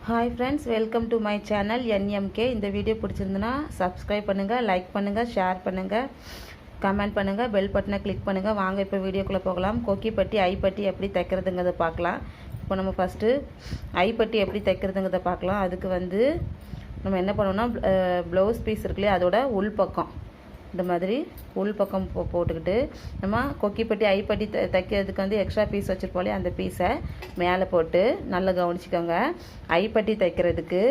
Hi friends, welcome to my channel NMK. இந்த video பிடிச்சிருந்துன்னா subscribe பண்ணுங்கள், like பண்ணுங்கள், share பண்ணுங்கள், கமெண்ட் பண்ணுங்கள், பெல் பட்டனை கிளிக் பண்ணுங்கள். வாங்க இப்போ வீடியோக்குள்ளே போகலாம். கொக்கிப்பட்டி ஐப்பட்டி எப்படி தைக்கிறதுங்கிறத பார்க்கலாம். இப்போ நம்ம ஃபஸ்ட்டு ஐப்பட்டி எப்படி தைக்கிறதுங்கிறத பார்க்கலாம். அதுக்கு நம்ம என்ன பண்ணோம்னா, ப்ளவுஸ் பீஸ் இருக்குல்லையே அதோட உள்பக்கம் இந்த மாதிரி உள்பக்கம் போட்டுக்கிட்டு நம்ம கொக்கிப்பட்டி ஐப்பட்டி தைக்கிறதுக்கு எக்ஸ்ட்ரா பீஸ் வச்சுருப்போம் அந்த பீஸை மேலே போட்டு நல்லா கவனிச்சிக்கோங்க. ஐப்பட்டி தைக்கிறதுக்கு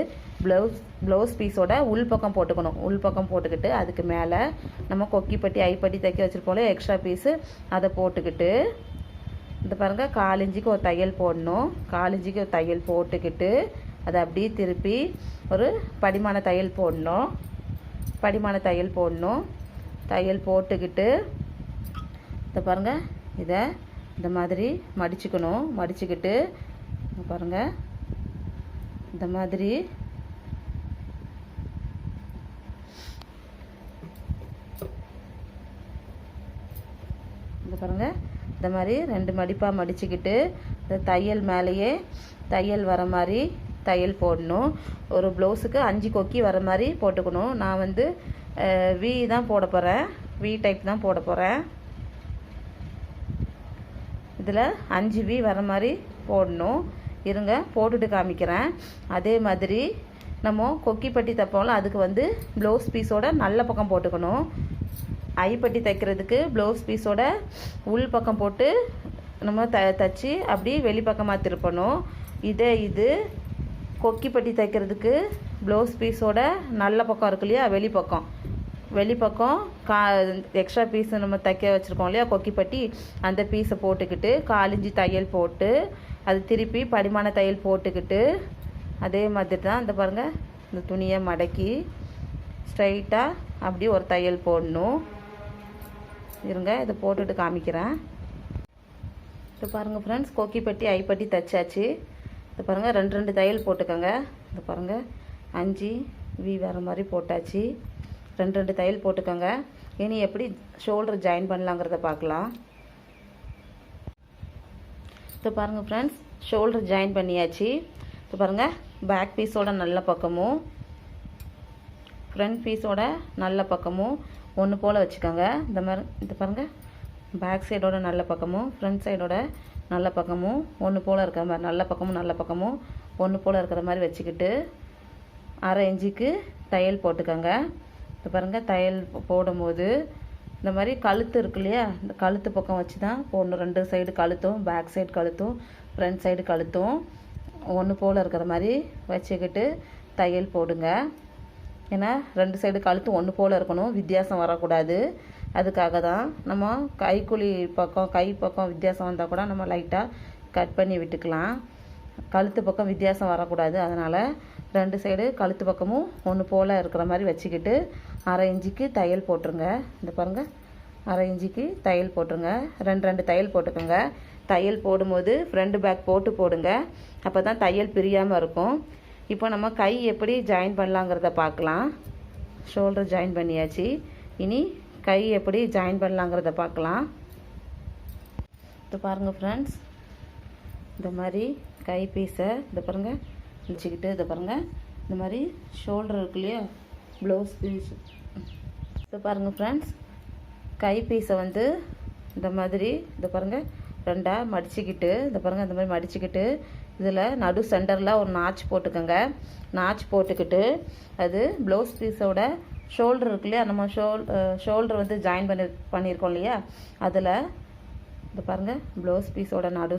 ப்ளவுஸ் பீஸோட உள்பக்கம் போட்டுக்கணும். உள்பக்கம் போட்டுக்கிட்டு அதுக்கு மேலே நம்ம கொக்கிப்பட்டி ஐப்பட்டி தைக்க வச்சுருப்போம் எக்ஸ்ட்ரா பீஸு அதை போட்டுக்கிட்டு இந்த பாருங்கள் 1/4 இன்ச்சுக்கு ஒரு தையல் போடணும். 1/4 இன்ச்சுக்கு ஒரு தையல் போட்டுக்கிட்டு அதை அப்படியே திருப்பி ஒரு படிமான தையல் போடணும். தையல் போட்டுக்கிட்டு இதை பாருங்கள், இதை இந்த மாதிரி மடிச்சுக்கணும். மடிச்சுக்கிட்டு பாருங்கள், இந்த மாதிரி பாருங்கள், இந்த மாதிரி 2 மடிப்பாக மடிச்சுக்கிட்டு இந்த தையல் மேலேயே தையல் வர மாதிரி தையல் போடணும். ஒரு ப்ளவுஸுக்கு 5 கொக்கி வர மாதிரி போட்டுக்கணும். நான் வி தான் போட போகிறேன், வி டைப் தான் போட போகிறேன். இதில் 5 வி வர மாதிரி போடணும். இருங்க போட்டுட்டு காமிக்கிறேன். அதே மாதிரி நம்ம கொக்கிப்பட்டி தைப்போம்ல, அதுக்கு ப்ளவுஸ் பீஸோட நல்ல பக்கம் போட்டுக்கணும். ஐப்பட்டி தைக்கிறதுக்கு ப்ளவுஸ் பீஸோட உள் பக்கம் போட்டு நம்ம தைச்சி அப்படி வெளிப்பக்கமாக திருப்பணும். இது கொக்கிப்பட்டி தைக்கிறதுக்கு ப்ளவுஸ் பீஸோட நல்ல பக்கம் இருக்கு இல்லையா, வெளிப்பக்கம் எக்ஸ்ட்ரா பீஸ் நம்ம தைக்க வச்சுருக்கோம் இல்லையா கொக்கிப்பட்டி, அந்த பீஸை போட்டுக்கிட்டு 1/4 இன்ச்சு தையல் போட்டு அது திருப்பி படிமான தையல் போட்டுக்கிட்டு அதே மாதிரி தான் இந்த பாருங்கள், இந்த துணியை மடக்கி ஸ்ட்ரைட்டாக அப்படி ஒரு தையல் போடணும். இருங்க இதை போட்டுட்டு காமிக்கிறேன். இது பாருங்கள் ஃப்ரெண்ட்ஸ், கொக்கிப்பட்டி ஐப்பட்டி தைச்சாச்சு. இது பாருங்கள் 2 தையல் போட்டுக்கோங்க. இது பாருங்கள் 5 வி வர மாதிரி போட்டாச்சு. 2 தையல் போட்டுக்கோங்க. இனி எப்படி ஷோல்டர் ஜாயின் பண்ணலாங்கிறத பார்க்கலாம். இப்போ பாருங்கள் ஃப்ரெண்ட்ஸ், ஷோல்டர் ஜாயின் பண்ணியாச்சு. இப்போ பாருங்கள், பேக் பீஸோட நல்ல பக்கமும் ஃப்ரண்ட் பீஸோட நல்ல பக்கமும் ஒன்று போல் வச்சுக்கோங்க. இந்த மாதிரி இது பாருங்கள், பேக் சைடோட நல்ல பக்கமும் ஃப்ரண்ட் சைடோட நல்ல பக்கமும் ஒன்று போல் இருக்கிற மாதிரி நல்ல பக்கமும் ஒன்று போல் இருக்கிற மாதிரி வச்சுக்கிட்டு 1/2 இன்ச்சுக்கு தையல் போட்டுக்கோங்க. இப்போ பாருங்கள், தையல் போடும்போது இந்த மாதிரி கழுத்து இருக்கு இல்லையா, இந்த கழுத்து பக்கம் வச்சு தான் போடணும். 2 சைடு கழுத்தும், பேக் சைடு கழுத்தும், ஃப்ரண்ட் சைடு கழுத்தும் ஒன்று போல் இருக்கிற மாதிரி வச்சுக்கிட்டு தையல் போடுங்க. ஏன்னா 2 சைடு கழுத்து ஒன்று போல் இருக்கணும், வித்தியாசம் வரக்கூடாது. அதுக்காக தான் நம்ம கை பக்கம் வித்தியாசம் வந்தால் கூட நம்ம லைட்டாக கட் பண்ணி விட்டுக்கலாம். கழுத்து பக்கம் வித்தியாசம் வரக்கூடாது. அதனால் 2 சைடு கழுத்து பக்கமும் ஒன்று போல் இருக்கிற மாதிரி வச்சுக்கிட்டு 1/2 இன்ச்சுக்கு தையல் போட்டுருங்க. இந்த பாருங்கள், 1/2 இன்ச்சுக்கு தையல் போட்டுருங்க. 2 தையல் போட்டுக்கோங்க. தையல் போடும்போது ஃப்ரண்ட் பேக் போடுங்க. அப்போ தான் தையல் பிரியாமல் இருக்கும். இப்போ நம்ம கை எப்படி ஜாயின் பண்ணலாங்கிறத பார்க்கலாம். ஷோல்டர் ஜாயின் பண்ணியாச்சு. இனி கை எப்படி ஜாயின் பண்ணலாங்கிறத பார்க்கலாம். இது பாருங்கள் ஃப்ரெண்ட்ஸ், இந்த மாதிரி கை பீஸை இந்த பாருங்கள் வச்சுக்கிட்டு இதை பாருங்கள், இந்த மாதிரி ஷோல்டர் இருக்கு இல்லையா ப்ளவுஸ் பீஸ், இதை பாருங்கள் ஃப்ரெண்ட்ஸ், கை பீஸை இந்த மாதிரி இதை பாருங்கள் 2ஆக மடிச்சுக்கிட்டு இதை பாருங்கள், இந்த மாதிரி மடிச்சுக்கிட்டு இதில் நடு சென்டரில் ஒரு நாச் போட்டுக்கோங்க. நாச் போட்டுக்கிட்டு அது ப்ளவுஸ் பீஸோட ஷோல்டர் இருக்கு இல்லையா, நம்ம ஷோல்டர் ஜாயின் பண்ணியிருக்கோம் இல்லையா, அதில் இந்த பாருங்கள் ப்ளவுஸ் பீஸோட நடு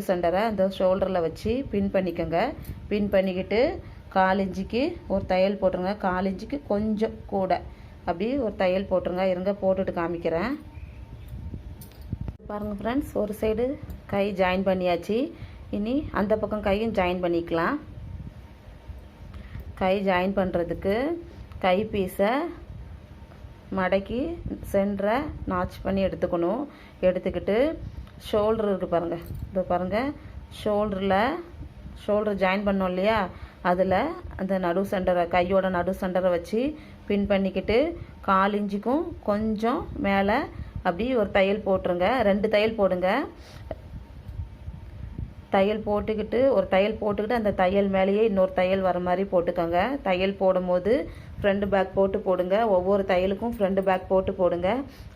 சென்டரை அந்த ஷோல்டரில் வச்சு பின் பண்ணிக்கோங்க. பின் பண்ணிக்கிட்டு 1/4 இன்ச்சுக்கு ஒரு தையல் போட்டுருங்க. 1/4 இன்ச்சுக்கு கொஞ்சம் கூட அப்படி ஒரு தையல் போட்டுருங்க. இருங்க போட்டுட்டு காமிக்கிறேன். பாருங்கள் ஃப்ரெண்ட்ஸ், ஒரு சைடு கை ஜாயின் பண்ணியாச்சு. இனி அந்த பக்கம் கையும் ஜாயின் பண்ணிக்கலாம். கை ஜாயின் பண்ணுறதுக்கு கை பீஸை மடக்கி சென்டரை நாச் பண்ணி எடுத்துக்கணும். எடுத்துக்கிட்டு ஷோல்டர் இருக்குது பாருங்கள், இது பாருங்கள், ஷோல்டர் ஜாயின் பண்ணோம் இல்லையா, அதில் அந்த கையோட நடு சென்டரை வச்சு பின் பண்ணிக்கிட்டு 1/4 இன்ச்சுக்கும் கொஞ்சம் மேலே அப்படி ஒரு தையல் போட்டுருங்க. 2 தையல் போடுங்க. தையல் போட்டுக்கிட்டு ஒரு தையல் போட்டுக்கிட்டு அந்த தையல் மேலேயே இன்னொரு தையல் வர மாதிரி போட்டுக்கோங்க. தையல் போடும்போது ஃப்ரண்ட் பேக் போட்டு போடுங்க. ஒவ்வொரு தையலுக்கும் ஃப்ரண்ட் பேக் போட்டு போடுங்க.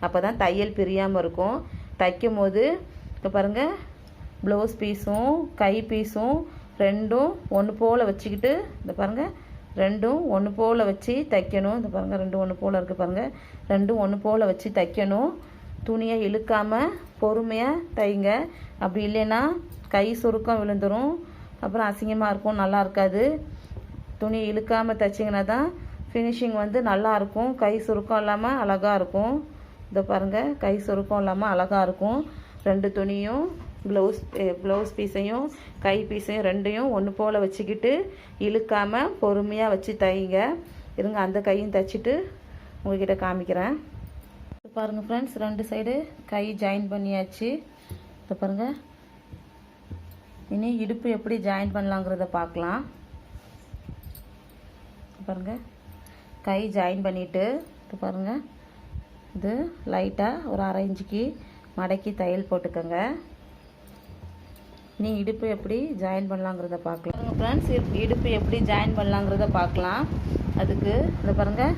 அப்போ தான் தையல் பிரியாமல் இருக்கும். தைக்கும் போது இப்போ பாருங்கள், ப்ளவுஸ் பீஸும் கை பீஸும் ரெண்டும் ஒன்று போல் வச்சுக்கிட்டு இந்த பாருங்கள், ரெண்டும் ஒன்று போல் வச்சு தைக்கணும். இந்த பாருங்கள், ரெண்டும் ஒன்று போல் இருக்குது பாருங்கள். ரெண்டும் ஒன்று போல் வச்சு தைக்கணும். துணியை இழுக்காமல் பொறுமையாக தைங்க. அப்படி இல்லைன்னா கை சுருக்கம் விழுந்துடும், அப்புறம் அசிங்கமாக இருக்கும், நல்லா இருக்காது. துணி இழுக்காமல் தைச்சிங்கன்னா தான் ஃபினிஷிங் வந்து நல்லாயிருக்கும். கை சுருக்கம் இல்லாமல் அழகாக இருக்கும். இதை பாருங்கள், கை சுருக்கம் இல்லாமல் அழகாக இருக்கும். ரெண்டு துணியும் ப்ளவுஸ் பீஸையும் கை பீஸையும் ரெண்டையும் ஒன்று போல் வச்சுக்கிட்டு இழுக்காமல் பொறுமையாக வச்சு தைங்க. இருங்க, அந்த கையும் தைச்சிட்டு உங்கள்கிட்ட காமிக்கிறேன். பாருங்கள் ஃப்ரெண்ட்ஸ், ரெண்டு சைடு கை ஜாயின் பண்ணியாச்சு. இதை பாருங்கள், இனி இடுப்பு எப்படி ஜாயின் பண்ணலாங்கிறத பார்க்கலாம். பாருங்கள், கை ஜாயின் பண்ணிவிட்டு இது பாருங்கள், இது லைட்டாக ஒரு 1/2 இன்ச்சுக்கு மடக்கி தையல் போட்டுக்கோங்க. நீ இடுப்பு எப்படி ஜாயின் பண்ணலாங்கிறத பார்க்கலாம். ஃப்ரெண்ட்ஸ், இடுப்பு எப்படி ஜாயின் பண்ணலாங்கிறத பார்க்கலாம். அதுக்கு இதை பாருங்கள்,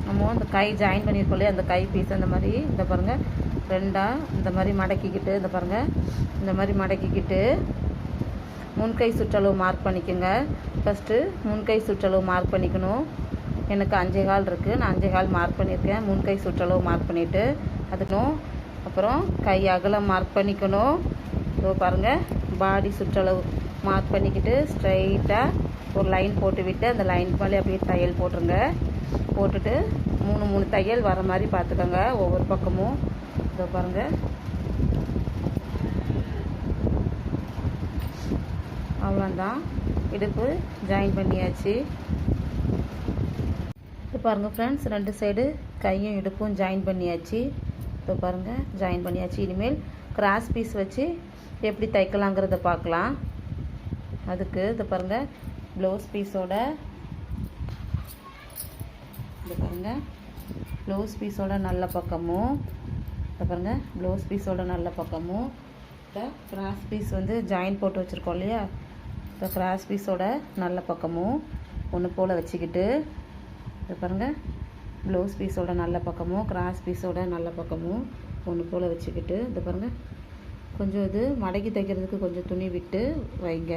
நம்ம இந்த கை ஜாயின் பண்ணியிருக்கோம் இல்லையா, அந்த கை பீஸ் அந்த மாதிரி இந்த பாருங்கள் ரெண்டாக இந்த மாதிரி மடக்கிக்கிட்டு இந்த பாருங்கள், இந்த மாதிரி மடக்கிக்கிட்டு முன்கை சுற்றளவு மார்க் பண்ணிக்கோங்க. ஃபஸ்ட்டு முன்கை சுற்றளவு மார்க் பண்ணிக்கணும். எனக்கு 5 கால் இருக்குது, நான் 5 கால் மார்க் பண்ணியிருக்கேன். முன்கை சுற்றளவு மார்க் பண்ணிவிட்டு அதுக்கும் அப்புறம் கை அகலம் மார்க் பண்ணிக்கணும். ஸோ பாருங்கள், பாடி சுற்றளவு மார்க் பண்ணிக்கிட்டு ஸ்ட்ரைட்டாக ஒரு லைன் போட்டு விட்டு அந்த லைன் மேலே அப்படியே தையல் போட்டுருங்க. போட்டுட்டு 3 தையல் வர மாதிரி பார்த்துக்கோங்க ஒவ்வொரு பக்கமும். இதோ பாருங்கள், அவ்வளோதான், இடுப்பு ஜாயின் பண்ணியாச்சு. இப்போ பாருங்கள் ஃப்ரெண்ட்ஸ், ரெண்டு சைடு கையும் இடுப்பும் ஜாயின் பண்ணியாச்சு. இப்போ பாருங்கள், ஜாயின் பண்ணியாச்சு. இனிமேல் கிராஸ் பீஸ் வச்சு எப்படி தைக்கலாங்கிறத பார்க்கலாம். அதுக்கு இதை பாருங்கள், ப்ளவுஸ் பீஸோட இதை பாருங்கள், ப்ளவுஸ் பீஸோட நல்ல பக்கமும் இதை பாருங்கள், ப்ளவுஸ் பீஸோட நல்ல பக்கமும் இந்த கிராஸ் பீஸ் வந்து ஜாயின் போட்டு வச்சுருக்கோம் இல்லையா, இந்த கிராஸ் பீஸோட நல்ல பக்கமும் ஒன்று போல் வச்சுக்கிட்டு இதை பாருங்கள், ப்ளவுஸ் பீஸோட நல்ல பக்கமும் கிராஸ் பீஸோட நல்ல பக்கமும் ஒன்று போல் வச்சுக்கிட்டு இதை பாருங்கள், கொஞ்சம் இது மடக்கி தைக்கிறதுக்கு கொஞ்சம் துணி விட்டு வைங்க.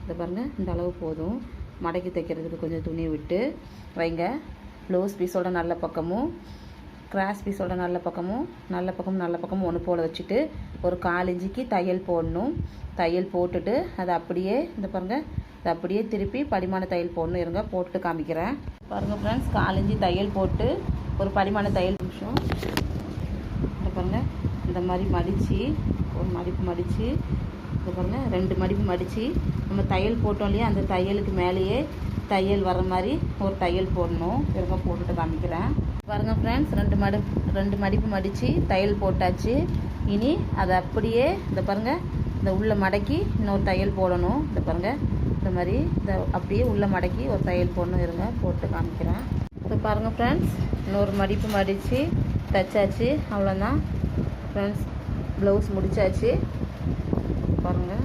இதை பாருங்கள், இந்த அளவு போதும். மடக்கி தைக்கிறதுக்கு கொஞ்சம் துணி விட்டு வைங்க. ப்ளவுஸ் பீஸோட நல்ல பக்கமும் கிராஸ் பீஸோட நல்ல பக்கமும் ஒன்று போல் வச்சுட்டு ஒரு 1/4 இன்ச்சுக்கு தையல் போடணும். தையல் போட்டுட்டு அதை அப்படியே இந்த பாருங்கள், அதை அப்படியே திருப்பி படிமான தையல் போடணும். இருங்க, போட்டு காமிக்கிறேன். பாருங்கள் ஃப்ரெண்ட்ஸ், 1/4 இன்ச்சு தையல் போட்டு ஒரு படிமான தையல் நிமிஷம் இந்த பாருங்கள், இந்த மாதிரி மடித்து ஒரு மடிப்பு மடித்து இந்த பாருங்கள், 2 மடிப்பு மடித்து நம்ம தையல் போட்டோம் இல்லையா, அந்த தையலுக்கு மேலேயே தையல் வர மாதிரி ஒரு தையல் போடணும். இருங்க, போட்டுட்டு காமிக்கிறேன். பாருங்கள் ஃப்ரெண்ட்ஸ், 2 மடிப்பு மடித்து தையல் போட்டாச்சு. இனி அதை அப்படியே இந்த பாருங்கள், இந்த உள்ளே மடக்கி இன்னொரு தையல் போடணும். இந்த பாருங்கள், இந்த மாதிரி இந்த அப்படியே உள்ளே மடக்கி ஒரு தையல் போடணும். இருங்க, போட்டு காமிக்கிறேன். இப்போ பாருங்கள் ஃப்ரெண்ட்ஸ், இன்னொரு மடிப்பு மடித்து தைச்சாச்சு. அவ்வளோதான் ஃப்ரெண்ட்ஸ், ப்ளவுஸ் முடிச்சாச்சு. பாருங்கள்.